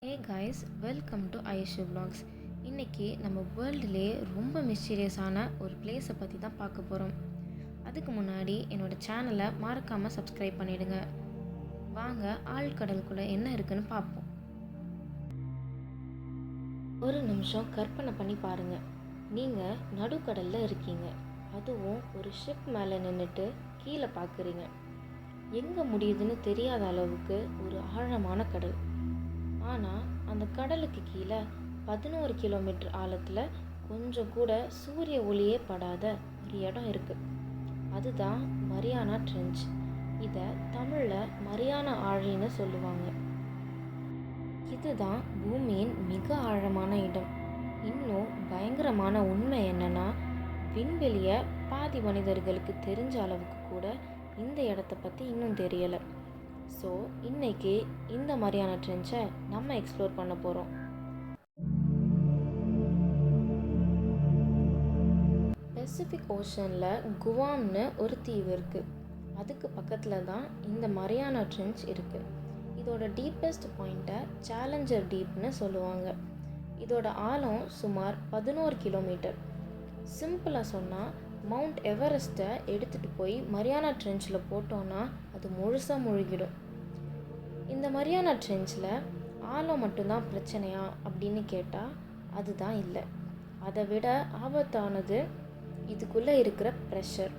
Hey guys, welcome to Aishu vlogs. இன்றைக்கி நம்ம வேர்ல்டுலேயே ரொம்ப மிஸ்டீரியஸான ஒரு பிளேஸை பற்றி தான் பார்க்க போகிறோம். அதுக்கு முன்னாடி என்னோடய சேனலை மறக்காமல் சப்ஸ்கிரைப் பண்ணிவிடுங்க. வாங்க ஆழ்கடலுக்குள்ளே என்ன இருக்குன்னு பார்ப்போம். ஒரு நிமிஷம் கற்பனை பண்ணி பாருங்கள். நீங்கள் நடுக்கடலில் இருக்கீங்க. அதுவும் ஒரு ஷிப் மேலே நின்றுட்டு கீழே பார்க்குறீங்க. எங்கே முடியுதுன்னு தெரியாத அளவுக்கு ஒரு ஆழமான கடல். ஆனால் அந்த கடலுக்கு கீழே 11 கிலோமீட்டர் ஆழத்தில் கொஞ்சம் கூட சூரிய ஒளியே படாத ஒரு இடம் இருக்குது. அதுதான் மரியானா ட்ரென்ச். இதை தமிழில் மரியானா ஆழின்னு சொல்லுவாங்க. இதுதான் பூமியின் மிக ஆழமான இடம். இன்னும் பயங்கரமான உண்மை என்னென்னா, விண்வெளியை பாதி மனிதர்களுக்கு தெரிஞ்ச அளவுக்கு கூட இந்த இடத்த பற்றி இன்னும் தெரியலை. ஸோ இன்னைக்கு இந்த மரியானா ட்ரென்ச்சை நம்ம எக்ஸ்ப்ளோர் பண்ண போகிறோம். பசிபிக் ஓஷனில் குவாம்னு ஒரு தீவு இருக்குது. அதுக்கு பக்கத்தில் தான் இந்த மரியானா ட்ரென்ச் இருக்குது. இதோட டீப்பஸ்ட் பாயிண்ட்டை சேலஞ்சர் டீப்னு சொல்லுவாங்க. இதோட ஆழம் சுமார் 11 கிலோமீட்டர். சிம்பிளாக சொன்னால், மவுண்ட் எவரெஸ்ட்டை எடுத்துகிட்டு போய் மரியானா ட்ரென்ச்சில் போட்டோன்னா அது முழுசாக முழுகிடும். இந்த மரியானா ட்ரென்ச்சில் ஆழம் மட்டும்தான் பிரச்சனையா அப்படின்னு கேட்டால் அதுதான் இல்லை. அதை விட ஆபத்தானது இதுக்குள்ளே இருக்கிற ப்ரெஷர்.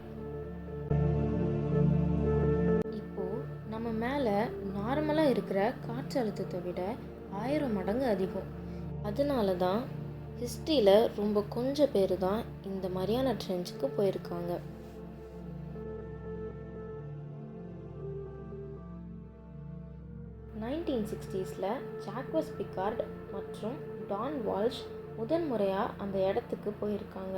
இப்போது நம்ம மேலே நார்மலாக இருக்கிற காற்றழுத்தத்தை விட 1000 மடங்கு அதிகம். அதனால தான் ஹிஸ்ட்ரியில் ரொம்ப கொஞ்சம் பேர் தான் இந்த மரியானா ட்ரென்ச்சுக்கு போயிருக்காங்க. ஜாக்வஸ் பிகார்ட் மற்றும் டான் வால்ஷ் முதன்முறையாக அந்த இடத்துக்கு போயிருக்காங்க.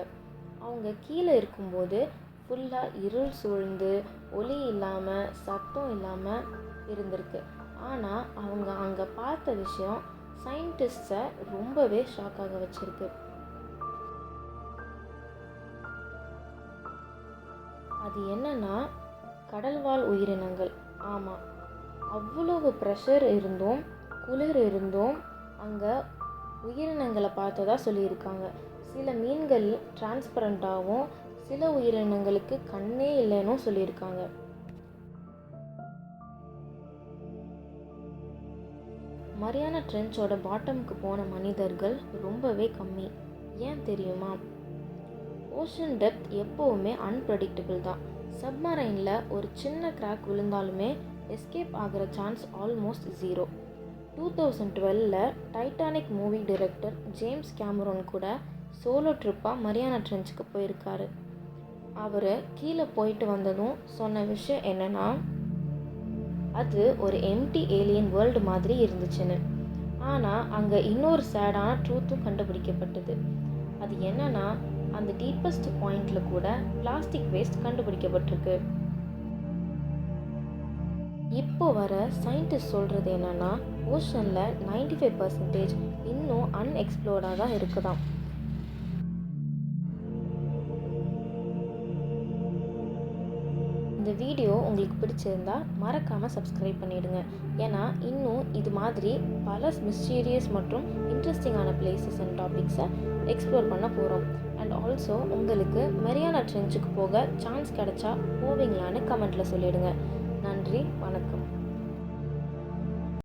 அவங்க கீழே இருக்கும்போது ஃபுல்லாக இருள் சூழ்ந்து ஒளி இல்லாமல் சத்தம் இல்லாமல் இருந்திருக்கு. ஆனால் அவங்க அங்கே பார்த்த விஷயம் சயின்டிஸ்டை ரொம்பவே ஷாக்காக வச்சிருக்கு. அது என்னன்னா, கடல்வாழ் உயிரினங்கள். ஆமாம், அவ்வளவு ப்ரெஷர் இருந்தும் குளிர் இருந்தும் அங்கே உயிரினங்களை பார்த்ததா சொல்லியிருக்காங்க. சில மீன்கள் டிரான்ஸ்பரண்ட்டாகவும் சில உயிரினங்களுக்கு கண்ணே இல்லைன்னு சொல்லியிருக்காங்க. மரியானா ட்ரென்ச்சோட பாட்டமுக்கு போன மனிதர்கள் ரொம்பவே கம்மி. ஏன் தெரியுமா? ஓஷன் டெப்த் எப்போவுமே அன்பிரடிக்டபிள் தான். சப்மரைனில் ஒரு சின்ன கிராக் விழுந்தாலுமே எஸ்கேப் ஆகிற chance almost 0. 2012 Titanic movie director James Cameron கூட சோலோ ட்ரிப்பாக மரியானா ட்ரென்ச்சுக்கு போயிருக்காரு. அவர் கீழே போயிட்டு வந்ததும் சொன்ன விஷயம் என்னென்னா, அது ஒரு எம்டி ஏலியன் வேர்ல்டு மாதிரி இருந்துச்சுன்னு. ஆனால் அங்கே இன்னொரு சேடான ட்ரூத்தும் கண்டுபிடிக்கப்பட்டது. அது என்னன்னா, அந்த டீப்பஸ்ட் பாயிண்டில் கூட பிளாஸ்டிக் வேஸ்ட் கண்டுபிடிக்கப்பட்டிருக்கு. இப்போ வர சயின்டிஸ்ட் சொல்கிறது என்னென்னா, ஓஷனில் 95% இன்னும் அன்எக்ஸ்ப்ளோர்டாக தான் இருக்குதாம். இந்த வீடியோ உங்களுக்கு பிடிச்சிருந்தா மறக்காமல் சப்ஸ்கிரைப் பண்ணிவிடுங்க. ஏன்னா இன்னும் இது மாதிரி பல மிஸ்டீரியஸ் மற்றும் இன்ட்ரெஸ்டிங்கான பிளேசஸ் அண்ட் டாபிக்ஸை எக்ஸ்ப்ளோர் பண்ண போகிறோம். அண்ட் ஆல்சோ உங்களுக்கு மரியானா ட்ரென்ச்சுக்கு போக சான்ஸ் கிடைச்சா போவீங்களான்னு கமெண்ட்டில் சொல்லிவிடுங்க. நன்றி, வணக்கம்.